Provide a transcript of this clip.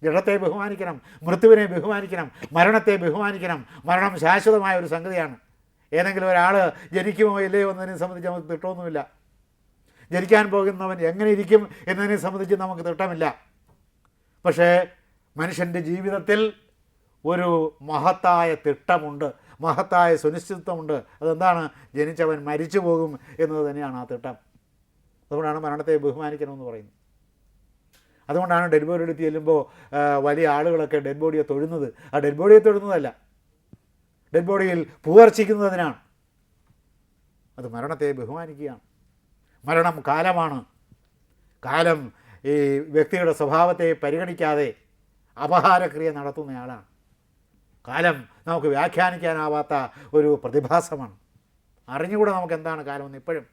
ജഡത്തെ ബഹുമാനിക്കണം, മൃത്യുവിനെ ബഹുമാനിക്കണം, മരണത്തെ ബഹുമാനിക്കണം. മരണം ശാശ്വതമായ ഒരു സംഗതിയാണ്. ഏതെങ്കിലും ഒരാൾ ജനിക്കുമോ ഇല്ലയോ എന്നതിനെ സംബന്ധിച്ച് നമുക്ക് തിട്ടമൊന്നുമില്ല. ജനിക്കാൻ പോകുന്നവൻ എങ്ങനെ ഇരിക്കും എന്നതിനെ സംബന്ധിച്ച് നമുക്ക് തിട്ടമില്ല. പക്ഷേ മനുഷ്യൻ്റെ ജീവിതത്തിൽ ഒരു മഹത്തായ തിട്ടമുണ്ട്, മഹത്തായ സുനിശ്ചിതത്വമുണ്ട്. അതെന്താണ്? ജനിച്ചവൻ മരിച്ചു പോകും എന്നത് തന്നെയാണ് ആ തിട്ടം. അതുകൊണ്ടാണ് മരണത്തെ ബഹുമാനിക്കണമെന്ന് പറയുന്നത്. അതുകൊണ്ടാണ് ഡെഡ് ബോഡി എടുത്ത് ചെല്ലുമ്പോൾ വലിയ ആളുകളൊക്കെ ഡെഡ് ബോഡിയെ തൊഴുന്നത്. ആ ഡെഡ് ബോഡിയെ തൊഴുന്നതല്ല, ഡെഡ് ബോഡിയിൽ പൂവർച്ചിക്കുന്നതിനാണ്. അത് മരണത്തെ ബഹുമാനിക്കുകയാണ്. മരണം കാലമാണ്. കാലം ഈ വ്യക്തിയുടെ സ്വഭാവത്തെ പരിഗണിക്കാതെ അപഹാരക്രിയ നടത്തുന്നയാളാണ്. കാലം നമുക്ക് വ്യാഖ്യാനിക്കാനാവാത്ത ഒരു പ്രതിഭാസമാണ്. അറിഞ്ഞുകൂടെ നമുക്ക് എന്താണ് കാലമെന്ന് ഇപ്പോഴും.